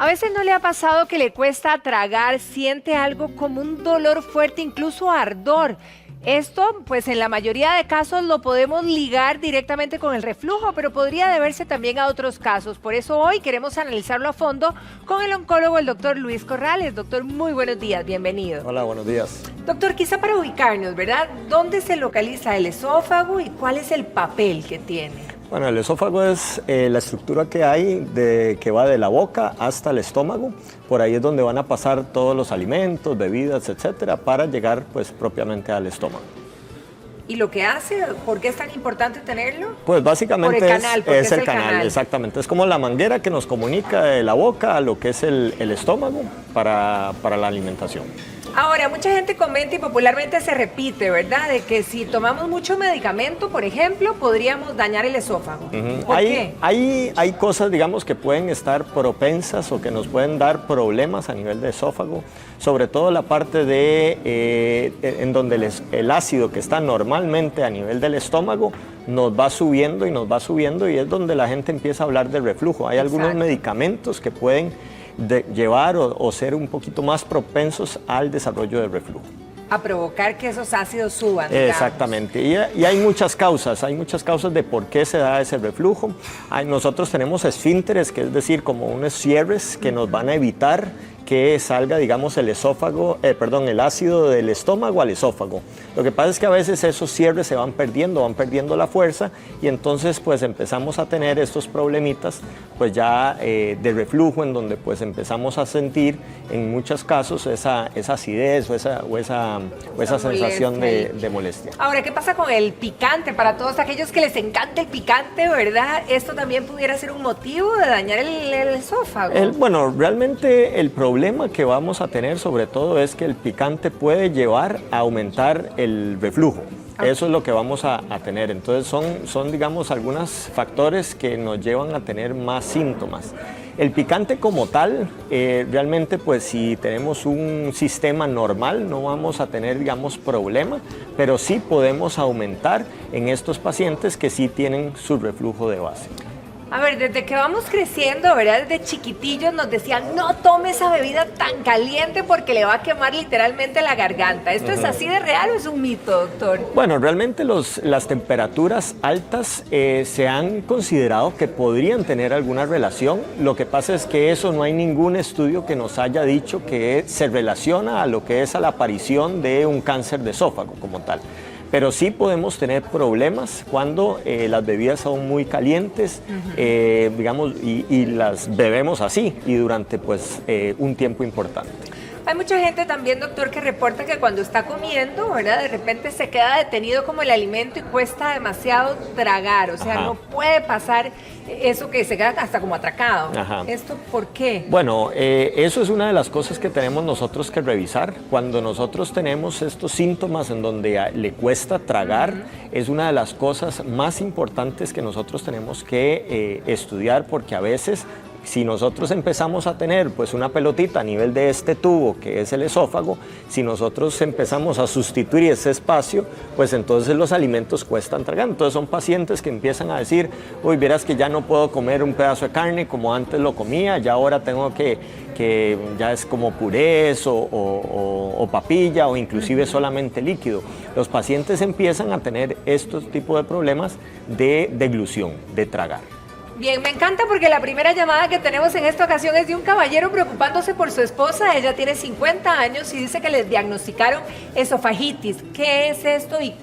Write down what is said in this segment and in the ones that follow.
A veces no le ha pasado que le cuesta tragar, siente algo como un dolor fuerte, incluso ardor. Esto, pues en la mayoría de casos lo podemos ligar directamente con el reflujo, pero podría deberse también a otros casos. Por eso hoy queremos analizarlo a fondo con el oncólogo, el doctor Luis Corrales. Doctor, muy buenos días, bienvenido. Hola, buenos días. Doctor, quizá para ubicarnos, ¿verdad? ¿Dónde se localiza el esófago y cuál es el papel que tiene? Bueno, el esófago es la estructura que hay que va de la boca hasta el estómago. Por ahí es donde van a pasar todos los alimentos, bebidas, etcétera, para llegar pues propiamente al estómago. ¿Y lo que hace? ¿Por qué es tan importante tenerlo? Pues básicamente por el canal, es el canal, exactamente. Es como la manguera que nos comunica de la boca a lo que es el estómago para la alimentación. Ahora, mucha gente comenta y popularmente se repite, ¿verdad? De que si tomamos mucho medicamento, por ejemplo, podríamos dañar el esófago. ¿Por qué? Hay cosas, digamos, que pueden estar propensas o que nos pueden dar problemas a nivel de esófago, sobre todo la parte en donde el ácido que está normalmente a nivel del estómago nos va subiendo y es donde la gente empieza a hablar de reflujo. Hay algunos medicamentos que pueden llevar o ser un poquito más propensos al desarrollo del reflujo. A provocar que esos ácidos suban. Digamos. Exactamente, y hay muchas causas de por qué se da ese reflujo. Nosotros tenemos esfínteres, que es decir, como unos cierres que nos van a evitar que salga, digamos, el ácido del estómago al esófago. Lo que pasa es que a veces esos cierres se van perdiendo la fuerza y entonces pues empezamos a tener estos problemitas pues ya de reflujo, en donde pues empezamos a sentir en muchos casos esa acidez o esa sensación de molestia. Ahora, ¿qué pasa con el picante? Para todos aquellos que les encanta el picante, ¿verdad? ¿Esto también pudiera ser un motivo de dañar el esófago? Bueno, realmente el problema que vamos a tener sobre todo es que el picante puede llevar a aumentar el reflujo. Eso es lo que vamos a tener. Entonces son, digamos, algunos factores que nos llevan a tener más síntomas. El picante como tal, realmente pues si tenemos un sistema normal no vamos a tener, digamos, problema, pero sí podemos aumentar en estos pacientes que sí tienen su reflujo de base. A ver, desde que vamos creciendo, ¿verdad? Desde chiquitillos nos decían, no tome esa bebida tan caliente porque le va a quemar literalmente la garganta. ¿Esto es así de real o es un mito, doctor? Bueno, realmente las temperaturas altas se han considerado que podrían tener alguna relación. Lo que pasa es que eso no hay ningún estudio que nos haya dicho que se relaciona a lo que es a la aparición de un cáncer de esófago como tal. Pero sí podemos tener problemas cuando las bebidas son muy calientes, digamos, y las bebemos así y durante pues un tiempo importante. Hay mucha gente también, doctor, que reporta que cuando está comiendo, ¿verdad? De repente se queda detenido como el alimento y cuesta demasiado tragar. O sea, no puede pasar eso que se queda hasta como atracado. ¿Esto por qué? Bueno, eso es una de las cosas que tenemos nosotros que revisar. Cuando nosotros tenemos estos síntomas en donde le cuesta tragar, es una de las cosas más importantes que nosotros tenemos que estudiar, porque a veces si nosotros empezamos a tener pues una pelotita a nivel de este tubo que es el esófago, si nosotros empezamos a sustituir ese espacio, pues entonces los alimentos cuestan tragar. Entonces son pacientes que empiezan a decir, uy, vieras que ya no puedo comer un pedazo de carne como antes lo comía, ya ahora tengo que ya es como purés o papilla o inclusive solamente líquido. Los pacientes empiezan a tener estos tipos de problemas de deglución, de tragar. Bien, me encanta porque la primera llamada que tenemos en esta ocasión es de un caballero preocupándose por su esposa. Ella tiene 50 años y dice que les diagnosticaron esofagitis. ¿Qué es esto y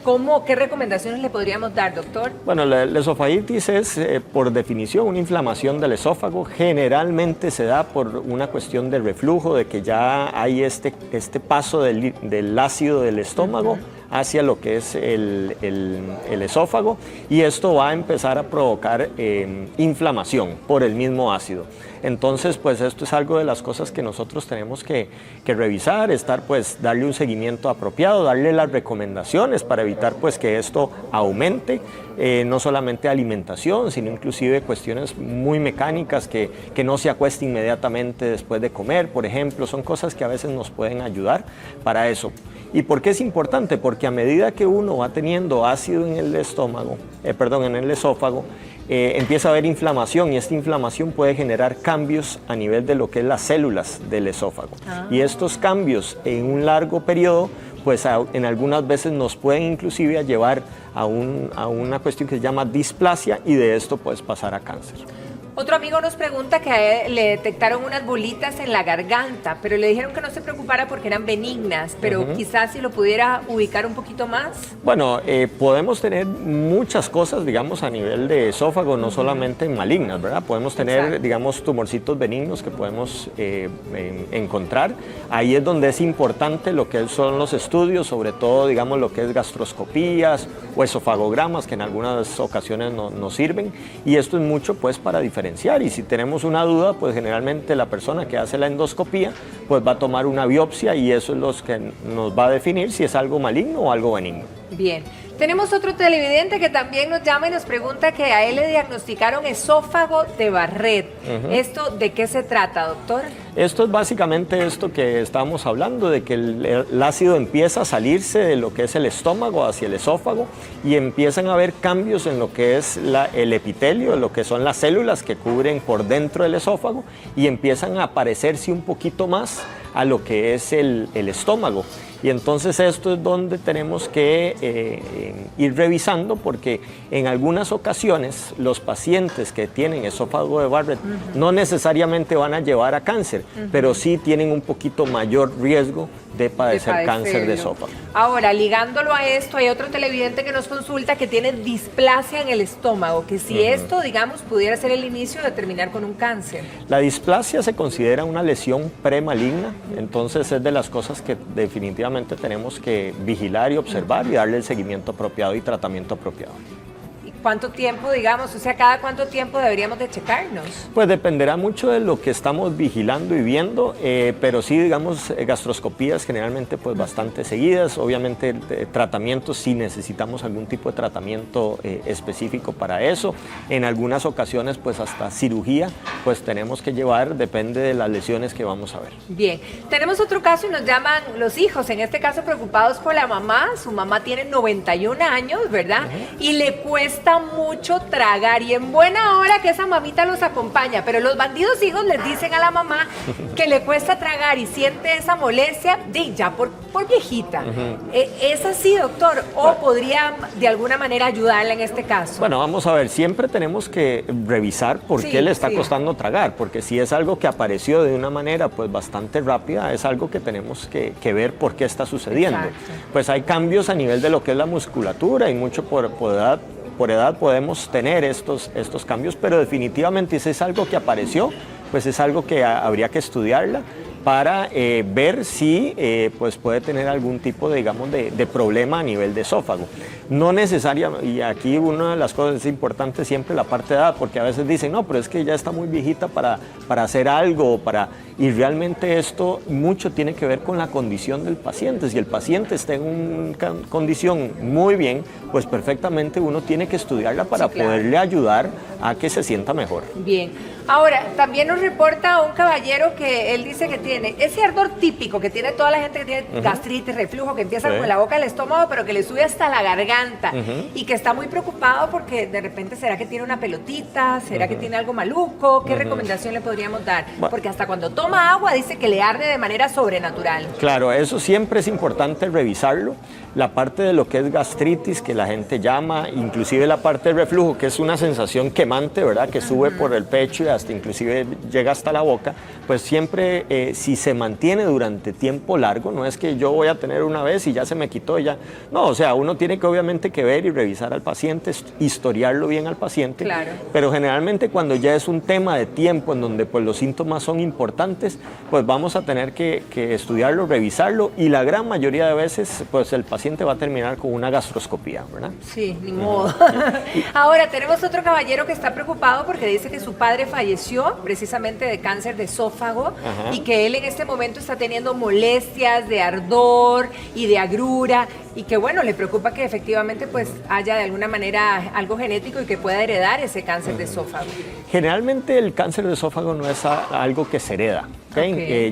qué recomendaciones le podríamos dar, doctor? Bueno, la esofagitis es, por definición, una inflamación del esófago. Generalmente se da por una cuestión de reflujo, de que ya hay este paso del ácido del estómago hacia lo que es el esófago, y esto va a empezar a provocar inflamación por el mismo ácido. Entonces, pues esto es algo de las cosas que nosotros tenemos que revisar, darle un seguimiento apropiado, darle las recomendaciones para evitar pues que esto aumente, no solamente alimentación, sino inclusive cuestiones muy mecánicas, que no se acueste inmediatamente después de comer, por ejemplo. Son cosas que a veces nos pueden ayudar para eso. ¿Y por qué es importante? Porque a medida que uno va teniendo ácido en el estómago, en el esófago, empieza a haber inflamación y esta inflamación puede generar cambios a nivel de lo que es las células del esófago. Y estos cambios en un largo periodo, pues en algunas veces nos pueden inclusive llevar a una cuestión que se llama displasia y de esto puedes pasar a cáncer. Otro amigo nos pregunta que a él le detectaron unas bolitas en la garganta, pero le dijeron que no se preocupara porque eran benignas, pero quizás si lo pudiera ubicar un poquito más. Bueno, podemos tener muchas cosas, digamos, a nivel de esófago, no solamente malignas, ¿verdad? Podemos tener, digamos, tumorcitos benignos que podemos encontrar. Ahí es donde es importante lo que son los estudios, sobre todo, digamos, lo que es gastroscopías o esofagogramas, que en algunas ocasiones nos sirven. Y esto es mucho, pues, para diferenciar. Y si tenemos una duda, pues generalmente la persona que hace la endoscopía pues va a tomar una biopsia y eso es lo que nos va a definir si es algo maligno o algo benigno. Bien. Tenemos otro televidente que también nos llama y nos pregunta que a él le diagnosticaron esófago de Barrett. ¿Esto de qué se trata, doctor? Esto es básicamente esto que estábamos hablando, de que el ácido empieza a salirse de lo que es el estómago hacia el esófago y empiezan a haber cambios en lo que es el epitelio, lo que son las células que cubren por dentro del esófago y empiezan a parecerse un poquito más a lo que es el estómago. Y entonces esto es donde tenemos que ir revisando porque en algunas ocasiones los pacientes que tienen esófago de Barrett no necesariamente van a llevar a cáncer, pero sí tienen un poquito mayor riesgo de padecer cáncer de esófago. Ahora, ligándolo a esto, hay otro televidente que nos consulta que tiene displasia en el estómago, que si esto, digamos, pudiera ser el inicio de terminar con un cáncer. La displasia se considera una lesión premaligna, entonces es de las cosas que definitivamente tenemos que vigilar y observar y darle el seguimiento apropiado y tratamiento apropiado. ¿Cuánto tiempo, digamos, o sea, cada cuánto tiempo deberíamos de checarnos? Pues dependerá mucho de lo que estamos vigilando y viendo, pero sí, digamos, gastroscopías generalmente pues bastante seguidas, obviamente tratamientos si necesitamos algún tipo de tratamiento específico para eso, en algunas ocasiones pues hasta cirugía pues tenemos que llevar, depende de las lesiones que vamos a ver. Bien, tenemos otro caso y nos llaman los hijos, en este caso preocupados por la mamá, su mamá tiene 91 años, ¿verdad? Y le cuesta mucho tragar y en buena hora que esa mamita los acompaña, pero los bandidos hijos les dicen a la mamá que le cuesta tragar y siente esa molestia ya por viejita. ¿Es así, doctor? ¿O podría de alguna manera ayudarla en este caso? Bueno, vamos a ver, siempre tenemos que revisar por qué le está costando tragar, porque si es algo que apareció de una manera pues bastante rápida, es algo que tenemos que ver por qué está sucediendo. Exacto. Pues hay cambios a nivel de lo que es la musculatura y mucho por edad podemos tener estos cambios, pero definitivamente si es algo que apareció, pues es algo que habría que estudiarla para ver si pues puede tener algún tipo de, digamos, de problema a nivel de esófago. No necesariamente, y aquí una de las cosas importantes siempre la parte de edad, porque a veces dicen, no, pero es que ya está muy viejita para hacer algo, y realmente esto mucho tiene que ver con la condición del paciente. Si el paciente está en una condición muy bien, pues perfectamente uno tiene que estudiarla para poderle ayudar a que se sienta mejor. Bien. Ahora, también nos reporta un caballero que él dice que tiene ese ardor típico que tiene toda la gente que tiene gastritis, reflujo, que empieza con la boca del estómago, pero que le sube hasta la garganta y que está muy preocupado porque de repente ¿será que tiene una pelotita? ¿Será que tiene algo maluco? ¿Qué recomendación le podríamos dar? Porque hasta cuando toma agua dice que le arde de manera sobrenatural. Claro, eso siempre es importante revisarlo. La parte de lo que es gastritis, que la gente llama, inclusive la parte del reflujo, que es una sensación quemante, ¿verdad? Que sube por el pecho y hasta inclusive llega hasta la boca, pues siempre si se mantiene durante tiempo largo, no es que yo voy a tener una vez y ya se me quitó ya. No, o sea, uno tiene que obviamente que ver y revisar al paciente, historiarlo bien al paciente, claro. Pero generalmente cuando ya es un tema de tiempo en donde pues los síntomas son importantes, pues vamos a tener que estudiarlo, revisarlo y la gran mayoría de veces pues el paciente va a terminar con una gastroscopía, ¿verdad? Sí, ni modo. Ahora, tenemos otro caballero que está preocupado porque dice que su padre falleció precisamente de cáncer de esófago y que él en este momento está teniendo molestias de ardor y de agrura y que bueno, le preocupa que efectivamente pues haya de alguna manera algo genético y que pueda heredar ese cáncer de esófago. Generalmente el cáncer de esófago no es algo que se hereda.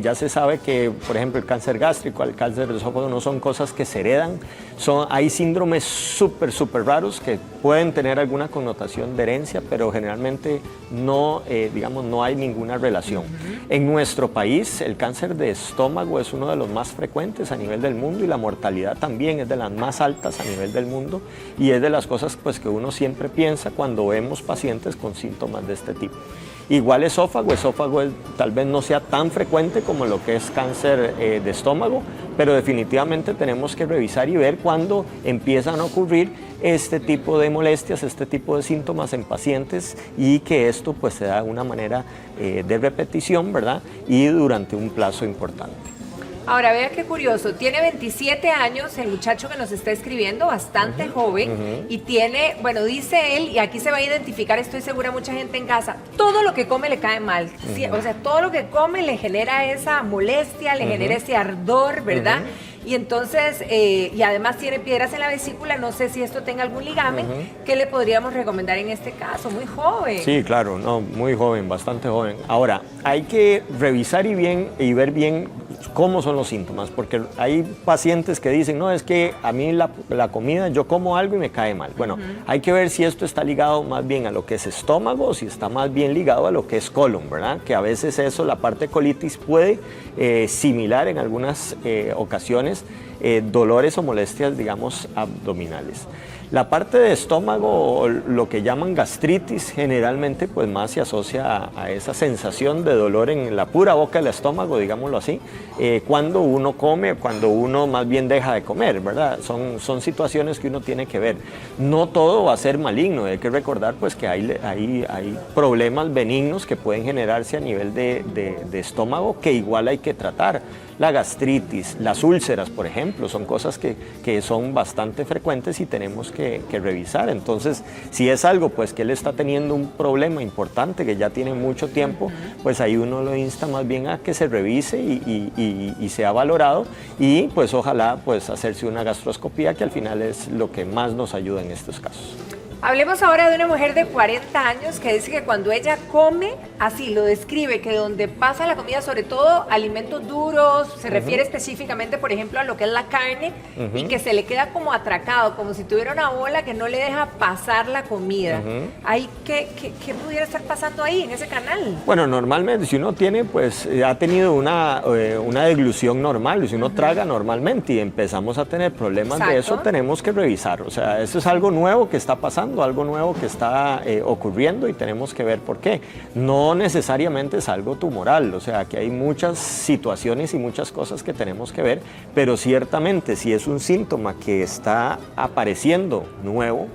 Ya se sabe que, por ejemplo, el cáncer gástrico, el cáncer de esófago no son cosas que se heredan. Hay síndromes súper raros que pueden tener alguna connotación de herencia, pero generalmente no, no hay ninguna relación. En nuestro país, el cáncer de estómago es uno de los más frecuentes a nivel del mundo y la mortalidad también es de las más altas a nivel del mundo y es de las cosas pues, que uno siempre piensa cuando vemos pacientes con síntomas de este tipo. Igual esófago tal vez no sea tan frecuente como lo que es cáncer de estómago, pero definitivamente tenemos que revisar y ver cuándo empiezan a ocurrir este tipo de molestias, este tipo de síntomas en pacientes y que esto pues se da de una manera de repetición, ¿verdad? Y durante un plazo importante. Ahora, vea qué curioso, tiene 27 años el muchacho que nos está escribiendo, bastante joven, y tiene, bueno, dice él, y aquí se va a identificar, estoy segura, mucha gente en casa, todo lo que come le cae mal, sí, o sea, todo lo que come le genera esa molestia, le genera ese ardor, ¿verdad? Y entonces, y además tiene piedras en la vesícula, no sé si esto tenga algún ligamen, ¿qué le podríamos recomendar en este caso? Muy joven. Sí, claro, no, muy joven, bastante joven. Ahora, hay que revisar y ver bien cómo son los síntomas, porque hay pacientes que dicen, no, es que a mí la comida, yo como algo y me cae mal. Bueno, hay que ver si esto está ligado más bien a lo que es estómago o si está más bien ligado a lo que es colon, ¿verdad? Que a veces eso, la parte de colitis puede similar en algunas ocasiones dolores o molestias, digamos, abdominales. La parte de estómago, lo que llaman gastritis, generalmente pues más se asocia a esa sensación de dolor en la pura boca del estómago, digámoslo así, cuando uno come, cuando uno más bien deja de comer, ¿verdad? Son situaciones que uno tiene que ver. No todo va a ser maligno, hay que recordar pues que hay problemas benignos que pueden generarse a nivel de estómago que igual hay que tratar. La gastritis, las úlceras, por ejemplo, son cosas que son bastante frecuentes y tenemos que revisar. Entonces, si es algo pues que él está teniendo un problema importante que ya tiene mucho tiempo, pues ahí uno lo insta más bien a que se revise y sea valorado y pues ojalá pues hacerse una gastroscopía, que al final es lo que más nos ayuda en estos casos. Hablemos ahora de una mujer de 40 años que dice que cuando ella come, así lo describe, que donde pasa la comida, sobre todo alimentos duros, se refiere específicamente, por ejemplo, a lo que es la carne, y que se le queda como atracado, como si tuviera una bola que no le deja pasar la comida. ¿Qué pudiera estar pasando ahí, en ese canal? Bueno, normalmente, si uno tiene, pues, ha tenido una deglución normal, si uno traga normalmente y empezamos a tener problemas de eso, tenemos que revisar. O sea, eso es algo nuevo que está pasando, algo nuevo que está ocurriendo y tenemos que ver por qué. No necesariamente es algo tumoral, o sea, que hay muchas situaciones y muchas cosas que tenemos que ver, pero ciertamente si es un síntoma que está apareciendo nuevo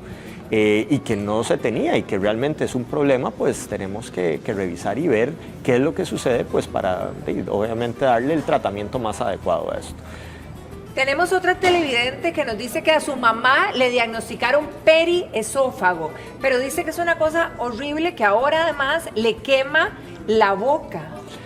y que no se tenía y que realmente es un problema, pues tenemos que revisar y ver qué es lo que sucede, pues para obviamente darle el tratamiento más adecuado a esto. Tenemos otra televidente que nos dice que a su mamá le diagnosticaron periesófago, pero dice que es una cosa horrible que ahora además le quema la boca.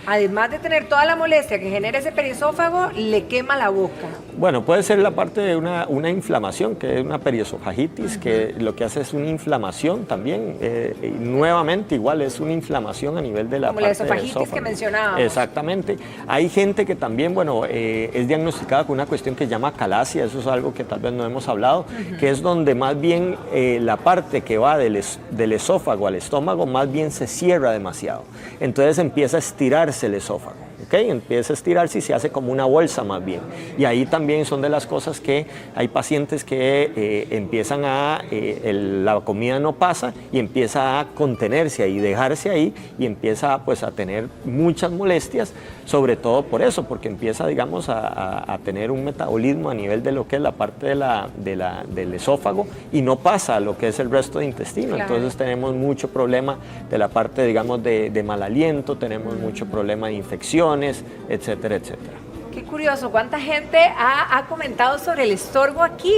Además de tener toda la molestia que genera ese periesófago, le quema la boca. Bueno, puede ser la parte de una inflamación, que es una periesofagitis, que lo que hace es una inflamación también. Y nuevamente, igual es una inflamación a nivel de la como parte la esofagitis que mencionábamos. Exactamente. Hay gente que también, bueno, es diagnosticada con una cuestión que se llama calasia, eso es algo que tal vez no hemos hablado, que es donde más bien la parte que va del esófago al estómago más bien se cierra demasiado. Entonces empieza a estirarse el esófago, ¿ok? Empieza a estirarse y se hace como una bolsa más bien. Y ahí también son de las cosas que hay pacientes que empiezan la comida no pasa y empieza a contenerse ahí, dejarse ahí y empieza pues a tener muchas molestias, sobre todo por eso, porque empieza, digamos, a tener un metabolismo a nivel de lo que es la parte del esófago y no pasa a lo que es el resto de intestino. Claro. Entonces tenemos mucho problema de la parte, digamos, de mal aliento, tenemos mucho problema de infecciones, etcétera, etcétera. Qué curioso, cuánta gente ha comentado sobre el estorbo aquí.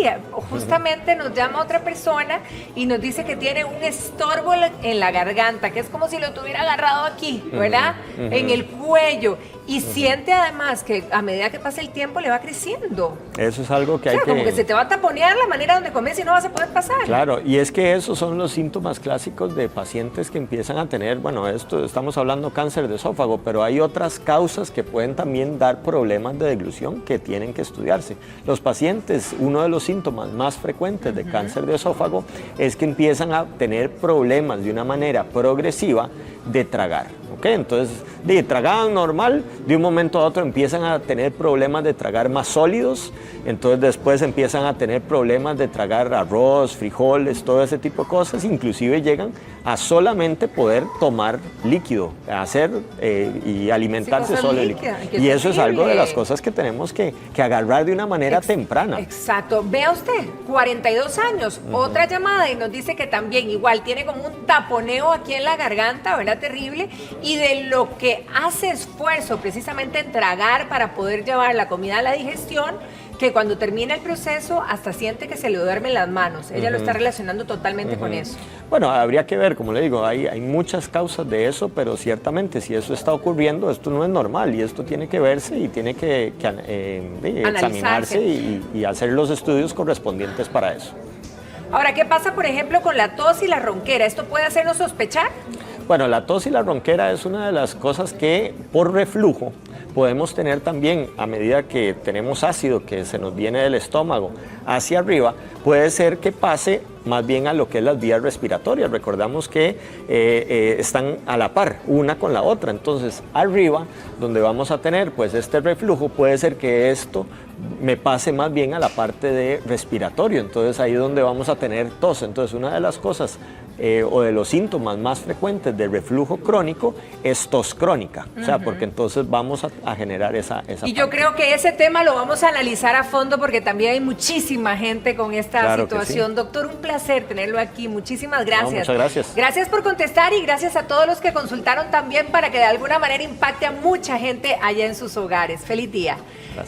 Justamente nos llama otra persona y nos dice que tiene un estorbo en la garganta, que es como si lo tuviera agarrado aquí, ¿verdad? En el cuello. Y siente además que a medida que pasa el tiempo le va creciendo. Eso es algo que O sea, hay que... como que se te va a taponear la manera donde comes y no vas a poder pasar. Claro, y es que esos son los síntomas clásicos de pacientes que empiezan a tener, bueno, esto estamos hablando cáncer de esófago, pero hay otras causas que pueden también dar problemas de deglución que tienen que estudiarse. Los pacientes, uno de los síntomas más frecuentes de cáncer de esófago es que empiezan a tener problemas de una manera progresiva de tragar. ¿Okay? Entonces, de tragar normal, de un momento a otro empiezan a tener problemas de tragar más sólidos, entonces después empiezan a tener problemas de tragar arroz, frijoles, todo ese tipo de cosas, inclusive llegan a solamente poder tomar líquido, hacer y alimentarse solo de líquido. Y eso es algo de las cosas que tenemos que agarrar de una manera temprana. Exacto. Vea usted, 42 años, otra llamada y nos dice que también igual tiene como un taponeo aquí en la garganta, ¿verdad? Terrible. Y de lo que hace esfuerzo precisamente en tragar para poder llevar la comida a la digestión, que cuando termina el proceso hasta siente que se le duermen las manos. Ella lo está relacionando totalmente con eso. Bueno, habría que ver, como le digo, hay muchas causas de eso, pero ciertamente si eso está ocurriendo, esto no es normal y esto tiene que verse y tiene que examinarse y hacer los estudios correspondientes para eso. Ahora, ¿qué pasa, por ejemplo, con la tos y la ronquera? ¿Esto puede hacernos sospechar? Bueno, la tos y la ronquera es una de las cosas que por reflujo podemos tener también a medida que tenemos ácido que se nos viene del estómago hacia arriba, puede ser que pase más bien a lo que es las vías respiratorias. Recordamos que están a la par, una con la otra. Entonces, arriba, donde vamos a tener pues este reflujo, puede ser que esto me pase más bien a la parte de respiratorio. Entonces, ahí es donde vamos a tener tos. Entonces, una de las cosas o de los síntomas más frecuentes del reflujo crónico es tos crónica, o sea, porque entonces vamos a generar esa y yo creo que ese tema lo vamos a analizar a fondo porque también hay muchísima gente con esta situación. Sí. Doctor, un placer tenerlo aquí, muchísimas gracias. No, muchas gracias. Gracias por contestar y gracias a todos los que consultaron también para que de alguna manera impacte a mucha gente allá en sus hogares. Feliz día. Gracias.